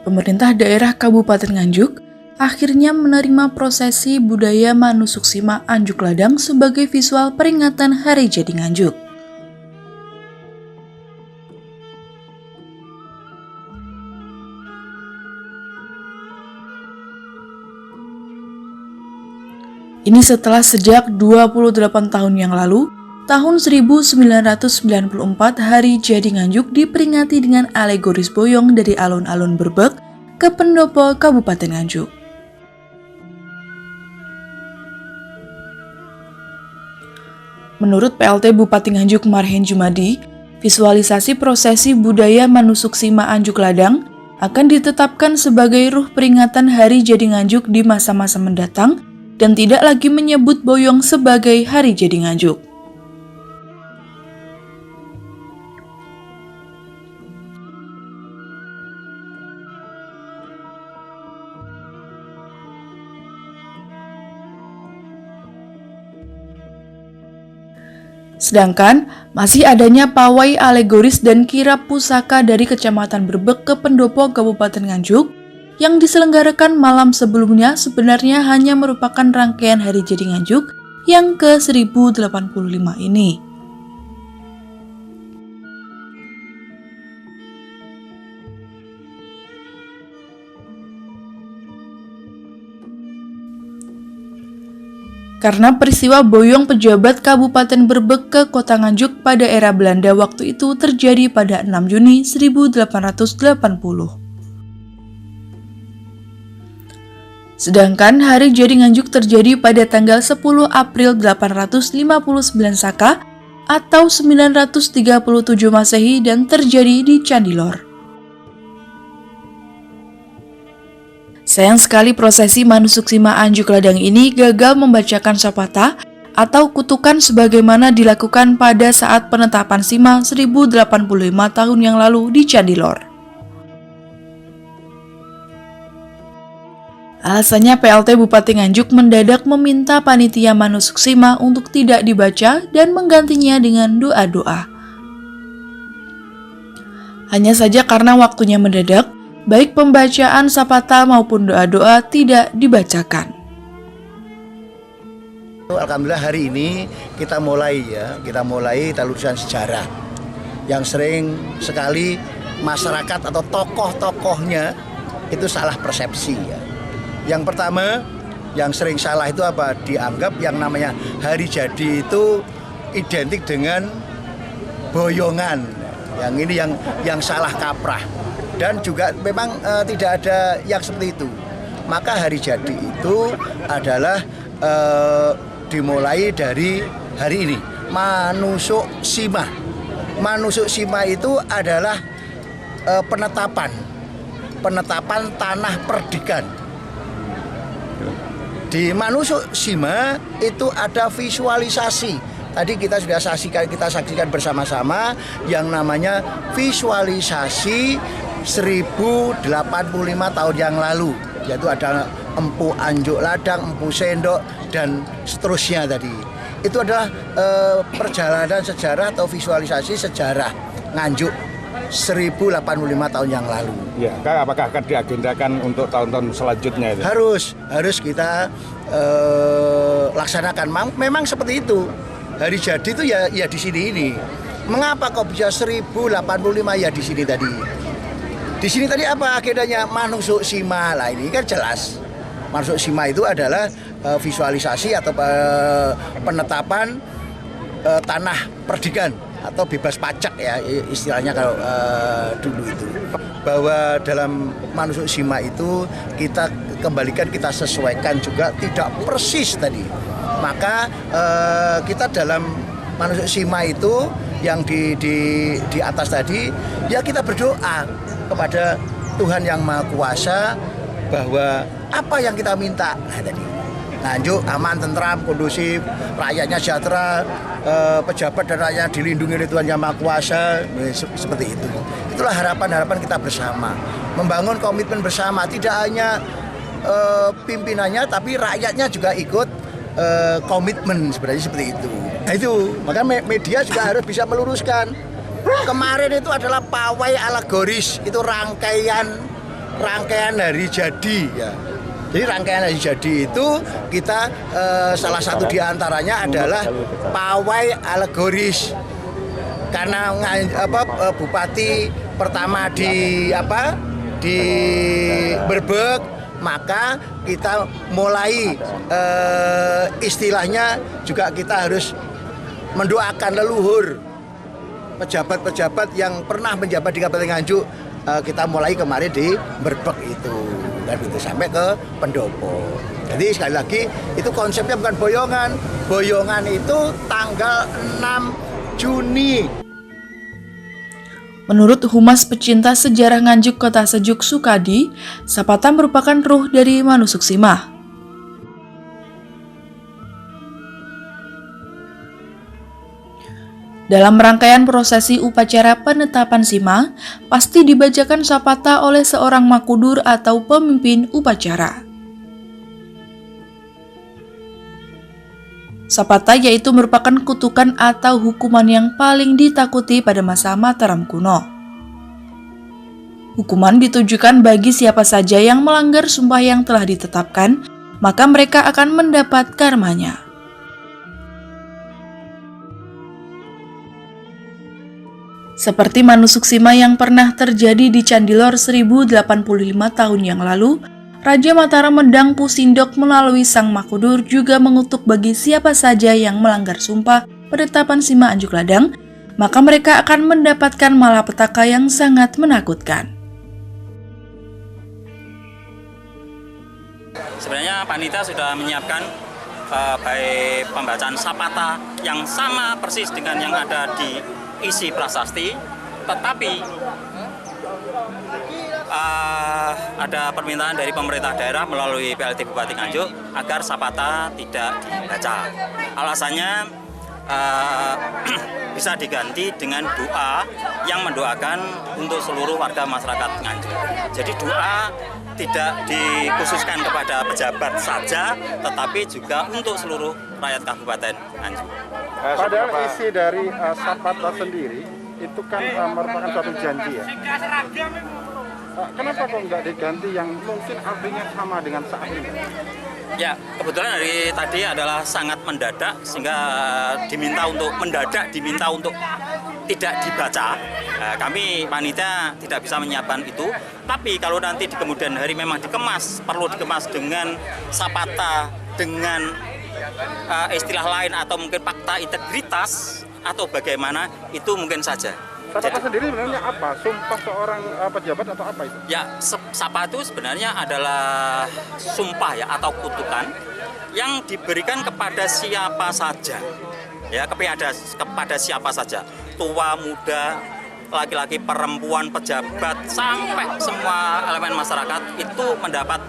pemerintah daerah Kabupaten Nganjuk akhirnya menerima prosesi budaya Manusuksima Anjuk Ladang sebagai visual peringatan Hari Jadi Nganjuk. Ini setelah sejak 28 tahun yang lalu, tahun 1994 Hari Jadi Nganjuk diperingati dengan alegoris boyong dari alun-alun Berbek ke pendopo Kabupaten Nganjuk. Menurut PLT Bupati Nganjuk Marhen Jumadi, visualisasi prosesi budaya Manusuksima Anjuk Ladang akan ditetapkan sebagai ruh peringatan Hari Jadi Nganjuk di masa-masa mendatang dan tidak lagi menyebut boyong sebagai Hari Jadi Nganjuk. Sedangkan masih adanya pawai alegoris dan kirap pusaka dari Kecamatan Berbek ke pendopo Kabupaten Nganjuk yang diselenggarakan malam sebelumnya sebenarnya hanya merupakan rangkaian Hari Jadi Nganjuk yang ke-1085 ini. Karena peristiwa boyong pejabat Kabupaten Berbek ke Kota Nganjuk pada era Belanda waktu itu terjadi pada 6 Juni 1880. Sedangkan Hari Jadi Nganjuk terjadi pada tanggal 10 April 859 Saka atau 937 Masehi dan terjadi di Candi Lor. Sayang sekali prosesi Manusuksima Anjuk Ladang ini gagal membacakan sapata atau kutukan sebagaimana dilakukan pada saat penetapan Sima 1085 tahun yang lalu di Candi Lor. Alasannya PLT Bupati Nganjuk mendadak meminta panitia Manusuksima untuk tidak dibaca dan menggantinya dengan doa-doa. Hanya saja karena waktunya mendadak, baik pembacaan sapata maupun doa-doa tidak dibacakan. Alhamdulillah hari ini kita mulai talusan sejarah yang sering sekali masyarakat atau tokoh-tokohnya itu salah persepsi ya. Yang pertama, yang sering salah itu apa? Dianggap yang namanya hari jadi itu identik dengan boyongan. Yang ini yang salah kaprah. Dan juga memang tidak ada yang seperti itu. Maka hari jadi itu adalah dimulai dari hari ini. Manusuksima. Manusuksima itu adalah penetapan tanah perdikan. Di Manusuksima itu ada visualisasi. Tadi kita sudah saksikan bersama-sama yang namanya visualisasi 1085 tahun yang lalu. Yaitu ada Empu Anjuk Ladang, Empu Sendok, dan seterusnya tadi. Itu adalah perjalanan sejarah atau visualisasi sejarah Nganjuk 1085 tahun yang lalu. Ya, apakah akan diagendakan untuk tahun-tahun selanjutnya itu? Harus kita laksanakan. Memang seperti itu. Hari jadi itu ya di sini ini. Mengapa kok bisa 1085 ya di sini tadi? Di sini tadi apa agendanya? Manusuksima. Lah ini kan jelas. Manusuksima itu adalah visualisasi atau penetapan tanah perdikan atau bebas pajak ya istilahnya kalau dulu itu. Bahwa dalam Manusuksima itu kita kembalikan, kita sesuaikan juga tidak persis tadi. Maka kita dalam Manusuksima itu yang di atas tadi ya kita berdoa kepada Tuhan Yang Maha Kuasa bahwa apa yang kita minta tadi. Nganjuk aman, tentram, kondusif, rakyatnya sejahtera, pejabat dan rakyat dilindungi oleh Tuhan Yang Maha Kuasa, seperti itu. Itulah harapan-harapan kita bersama, membangun komitmen bersama, tidak hanya pimpinannya, tapi rakyatnya juga ikut komitmen sebenarnya seperti itu. Nah itu, maka media juga harus bisa meluruskan. Kemarin itu adalah pawai alegoris, itu rangkaian rangkaian hari jadi ya. Jadi rangkaian hari jadi itu kita salah satu diantaranya adalah pawai alegoris. Karena bupati pertama di Brebek, maka kita mulai istilahnya juga kita harus mendoakan leluhur pejabat-pejabat yang pernah menjabat di Kabupaten Nganjuk. Kita mulai kemarin di Brebek itu dan itu sampai ke Pendopo. Jadi sekali lagi itu konsepnya bukan boyongan. Boyongan itu tanggal 6 Juni. Menurut Humas Pecinta Sejarah Nganjuk Kota Sejuk Sukadi, Sapata merupakan ruh dari Manusuksima. Dalam rangkaian prosesi upacara penetapan Sima, pasti dibacakan Sapata oleh seorang makudur atau pemimpin upacara. Sapata yaitu merupakan kutukan atau hukuman yang paling ditakuti pada masa Mataram kuno. Hukuman ditujukan bagi siapa saja yang melanggar sumpah yang telah ditetapkan, maka mereka akan mendapat karmanya. Seperti Manusuksima yang pernah terjadi di Candilor 1085 tahun yang lalu, Raja Mataram Medang Pusindok melalui Sang Makudur juga mengutuk bagi siapa saja yang melanggar sumpah penetapan Sima Anjuk Ladang, maka mereka akan mendapatkan malapetaka yang sangat menakutkan. Sebenarnya panitia sudah menyiapkan baik pembacaan Sapata yang sama persis dengan yang ada di isi prasasti, tetapi ada permintaan dari pemerintah daerah melalui PLT Bupati Nganjuk agar Sapata tidak dibaca. Alasannya bisa diganti dengan doa yang mendoakan untuk seluruh warga masyarakat Nganjuk. Jadi doa tidak dikhususkan kepada pejabat saja, tetapi juga untuk seluruh rakyat Kabupaten Nganjuk. Padahal isi dari Sapata sendiri itu kan merupakan suatu janji ya. Kenapa kok nggak diganti yang mungkin artinya sama dengan saat ini? Ya, kebetulan hari tadi adalah sangat mendadak sehingga diminta untuk tidak dibaca. Kami panitia tidak bisa menyiapkan itu. Tapi kalau nanti di kemudian hari memang perlu dikemas dengan Sapata dengan istilah lain atau mungkin fakta integritas atau bagaimana, itu mungkin saja. Sapata sendiri sebenarnya apa? Sumpah seorang pejabat atau apa itu? Ya, Sapata itu sebenarnya adalah sumpah ya atau kutukan yang diberikan kepada siapa saja. Ya, kepada siapa saja. Tua, muda, laki-laki, perempuan, pejabat, sampai semua elemen masyarakat itu mendapat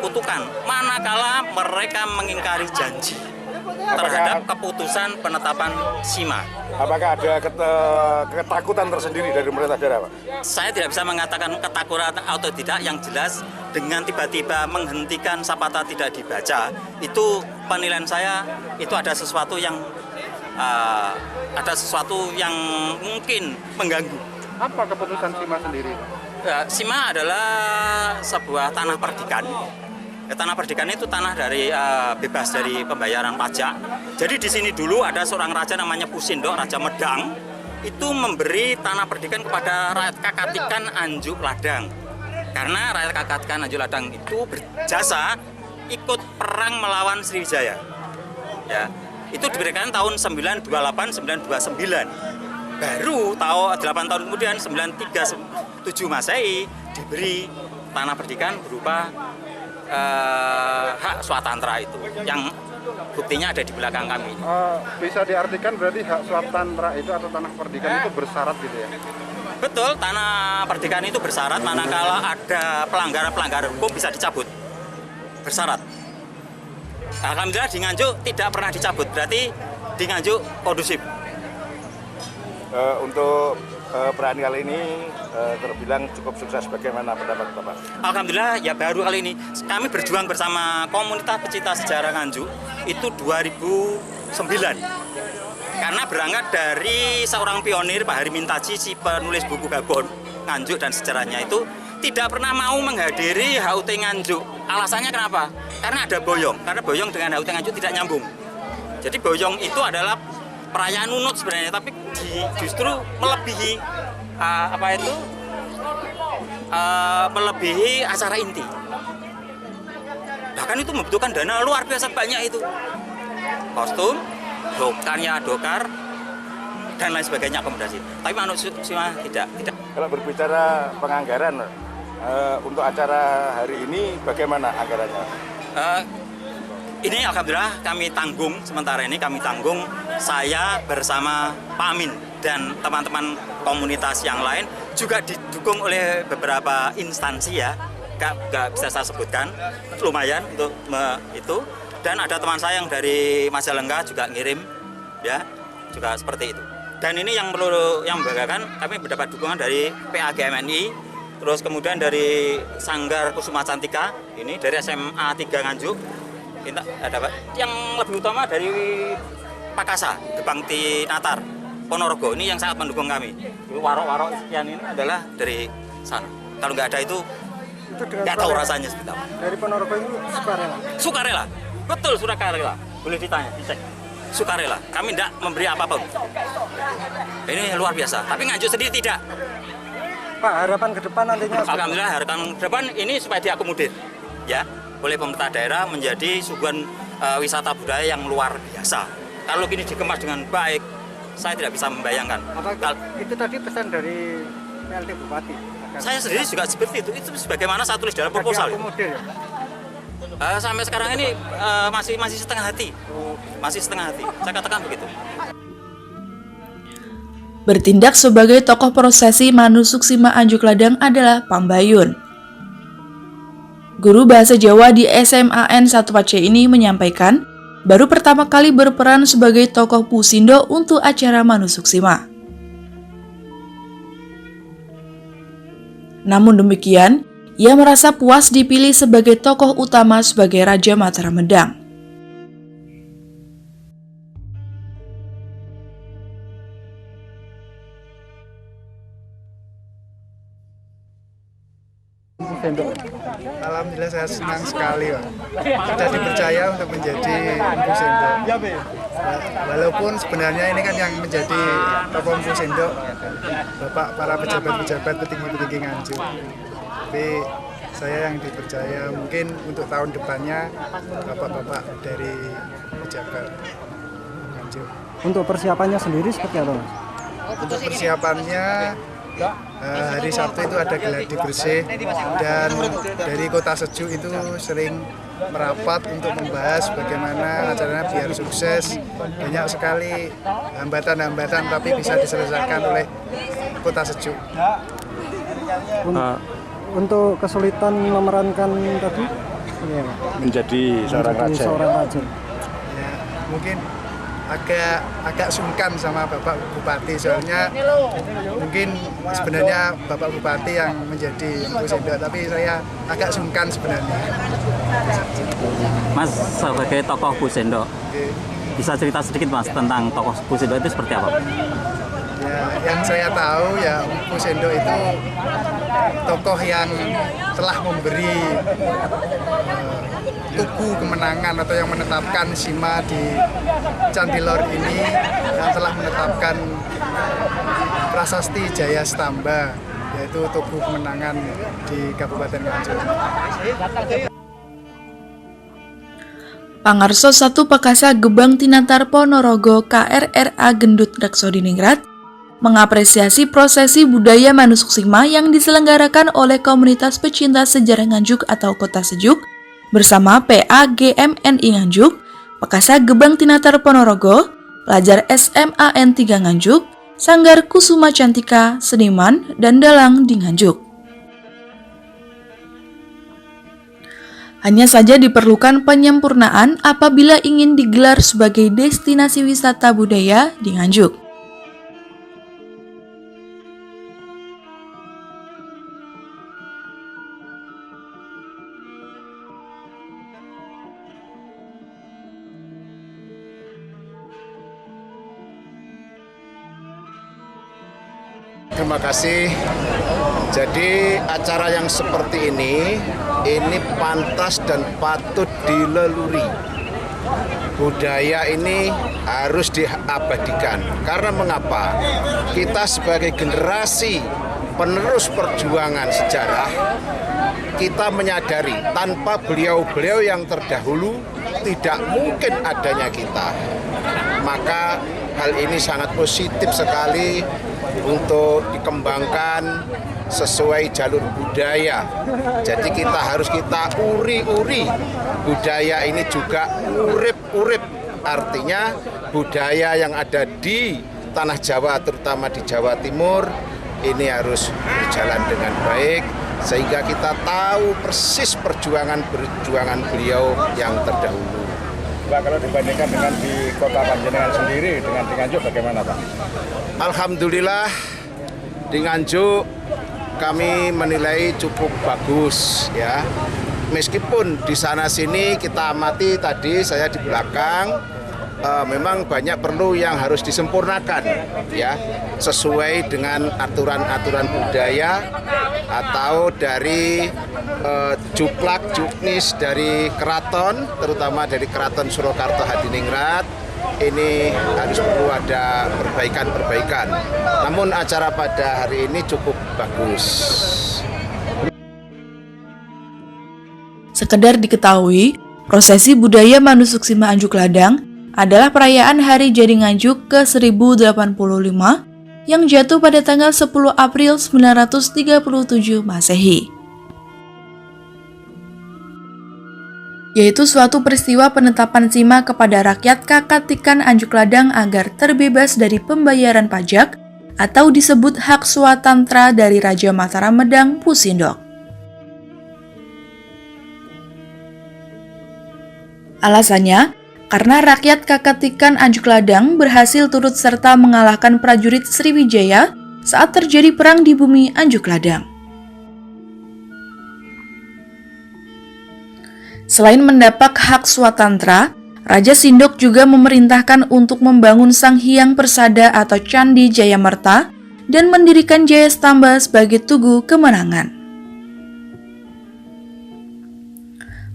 kutukan manakala mereka mengingkari janji terhadap keputusan penetapan Sima. Apakah ada ketakutan tersendiri dari pemerintah daerah, Pak? Saya tidak bisa mengatakan ketakutan atau tidak, yang jelas dengan tiba-tiba menghentikan Sapata tidak dibaca, itu penilaian saya itu ada sesuatu yang mungkin mengganggu. Apa keputusan Sima sendiri? Sima adalah sebuah tanah perdikan. Tanah perdikan itu tanah dari bebas dari pembayaran pajak. Jadi di sini dulu ada seorang raja namanya Pusindok, Raja Medang, itu memberi tanah perdikan kepada rakyat Kakatikan Anjuk Ladang. Karena rakyat Kakatikan Anjuk Ladang itu berjasa ikut perang melawan Sriwijaya. Ya, itu diberikan tahun 928-929. Baru 8 tahun kemudian 937 Masehi diberi tanah perdikan berupa hak swatantra itu, yang buktinya ada di belakang kami. Bisa diartikan berarti hak swatantra itu atau tanah perdikan itu bersyarat gitu ya? Betul, tanah perdikan itu bersyarat, manakala ada pelanggaran hukum bisa dicabut. Bersyarat. Alhamdulillah di Nganjuk tidak pernah dicabut, berarti di Nganjuk kondusif. Untuk peran kali ini terbilang cukup sukses. Bagaimana pendapat Bapak? Alhamdulillah ya, baru kali ini kami berjuang bersama komunitas pecinta sejarah Nganjuk itu 2009. Karena berangkat dari seorang pionir, Pak Hari Mintaji, si penulis buku Babon Nganjuk dan sejarahnya itu, tidak pernah mau menghadiri HUT Nganjuk. Alasannya kenapa? Karena ada boyong. Karena boyong dengan HUT Nganjuk tidak nyambung. Jadi boyong itu adalah perayaan nunut sebenarnya, tapi justru melebihi melebihi acara inti. Bahkan itu membutuhkan dana luar biasa banyak itu. Kostum, dokar, dan lain sebagainya akomodasi. Tapi manusia tidak. Kalau berbicara penganggaran untuk acara hari ini bagaimana anggarannya? Ini alhamdulillah kami tanggung, sementara ini kami tanggung, saya bersama Pak Amin dan teman-teman komunitas yang lain, juga didukung oleh beberapa instansi ya, nggak bisa saya sebutkan, lumayan untuk itu. Dan ada teman saya yang dari Majalengka juga ngirim, ya, juga seperti itu. Dan ini yang perlu yang membanggakan, kami mendapat dukungan dari PAGMNI, terus kemudian dari Sanggar Kusuma Cantika, ini dari SMA 3 Nganjuk, ada yang lebih utama dari Pakasa, Gebang Tinatar, Ponorogo, ini yang sangat mendukung kami. Warok-warok sekian ini adalah dari sana. Kalau nggak ada itu nggak tahu rasanya seperti apa. Dari Ponorogo itu sukarela? Sukarela, betul sukarela. Boleh ditanya, dicek. Sukarela, kami tidak memberi apapun. Ini luar biasa, tapi Nganjuk sendiri tidak. Pak, harapan ke depan nantinya? Alhamdulillah harapan ke depan ini supaya diakomodir, ya, oleh pemerintah daerah menjadi suguhan wisata budaya yang luar biasa. Kalau ini dikemas dengan baik, saya tidak bisa membayangkan. Itu tadi pesan dari PLT Bupati? Saya sendiri juga seperti itu sebagaimana saya tulis dalam proposal. Sampai sekarang ini masih setengah hati, saya katakan begitu. Bertindak sebagai tokoh prosesi Manusuksima Anjuk Ladang adalah Pambayun. Guru Bahasa Jawa di SMAN 1 Pace ini menyampaikan, baru pertama kali berperan sebagai tokoh Pusindo untuk acara Manusuksima. Namun demikian, ia merasa puas dipilih sebagai tokoh utama sebagai Raja Mataram Medang. Alhamdulillah saya senang sekali, Pak. Sudah dipercaya untuk menjadi Empu Sendok. Walaupun sebenarnya ini kan yang menjadi tokoh Empu Sendok Bapak para pejabat-pejabat petinggi-petinggi Nganjuk. Tapi saya yang dipercaya mungkin untuk tahun depannya bapak-bapak dari pejabat Nganjuk. Untuk persiapannya sendiri seperti apa? Untuk persiapannya hari Sabtu itu ada gladi bersih dan dari Kota Sejuk itu sering merapat untuk membahas bagaimana acaranya biar sukses. Banyak sekali hambatan-hambatan tapi bisa diselesaikan oleh Kota Sejuk. Untuk kesulitan memerankan tadi Menjadi seorang raja. Ya, mungkin agak sungkan sama Bapak Bupati, soalnya mungkin sebenarnya Bapak Bupati yang menjadi Empu Sendok, tapi saya agak sungkan sebenarnya. Mas, sebagai tokoh Pusendo, bisa cerita sedikit Mas tentang tokoh Pusendo itu seperti apa? Ya, yang saya tahu ya Empu Sendok itu tokoh yang telah memberi tugu kemenangan atau yang menetapkan Sima di Candilor ini, yang telah menetapkan prasasti Jaya Stamba, yaitu tugu kemenangan di Kabupaten Nganjuk. Pangarso 1 Pakasa Gebang Tinatar Ponorogo KRRA Gendut Daksodiningrat mengapresiasi prosesi budaya Manusuksima yang diselenggarakan oleh komunitas pecinta sejarah Nganjuk atau Kota Sejuk bersama PAGMNI Nganjuk, Pakasa Gebang Tinatar Ponorogo, pelajar SMAN 3 Nganjuk, Sanggar Kusuma Cantika, Seniman, dan Dalang di Nganjuk. Hanya saja diperlukan penyempurnaan apabila ingin digelar sebagai destinasi wisata budaya di Nganjuk. Terima kasih Jadi acara yang seperti ini pantas dan patut dileluri. Budaya ini harus diabadikan. Karena mengapa? Kita sebagai generasi penerus perjuangan sejarah, kita menyadari tanpa beliau-beliau yang terdahulu tidak mungkin adanya kita. Maka hal ini sangat positif sekali untuk dikembangkan sesuai jalur budaya. Jadi kita uri-uri budaya ini juga urip-urip. Artinya budaya yang ada di tanah Jawa, terutama di Jawa Timur, ini harus berjalan dengan baik sehingga kita tahu persis perjuangan beliau yang terdahulu. Pak, kalau dibandingkan dengan di kota Panjenengan sendiri dengan di Nganjuk bagaimana, Pak? Alhamdulillah di Nganjuk kami menilai cukup bagus ya. Meskipun di sana sini kita amati tadi saya di belakang memang banyak perlu yang harus disempurnakan ya, sesuai dengan aturan-aturan budaya atau dari juklak juknis dari keraton, terutama dari Keraton Surakarta Hadiningrat. Ini harus perlu ada perbaikan-perbaikan. Namun acara pada hari ini cukup bagus. Sekedar diketahui, prosesi budaya Manusuksima Anjuk Ladang adalah perayaan Hari Jadi Nganjuk ke-1085 yang jatuh pada tanggal 10 April 937 Masehi. Yaitu suatu peristiwa penetapan sima kepada rakyat Kakatikan Anjuk Ladang agar terbebas dari pembayaran pajak atau disebut hak swatantra dari Raja Mataram Medang Pusindok. Alasannya, karena rakyat Kakatikan Anjuk Ladang berhasil turut serta mengalahkan prajurit Sriwijaya saat terjadi perang di bumi Anjuk Ladang. Selain mendapat hak swatantra, Raja Sindok juga memerintahkan untuk membangun Sang Hyang Persada atau Candi Jayamerta dan mendirikan Jayastamba sebagai tugu kemenangan.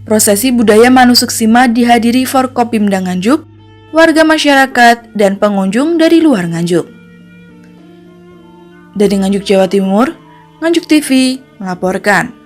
Prosesi budaya Manusuksima dihadiri Forkopimda Nganjuk, warga masyarakat, dan pengunjung dari luar Nganjuk. Dari Nganjuk, Jawa Timur, Nganjuk TV melaporkan.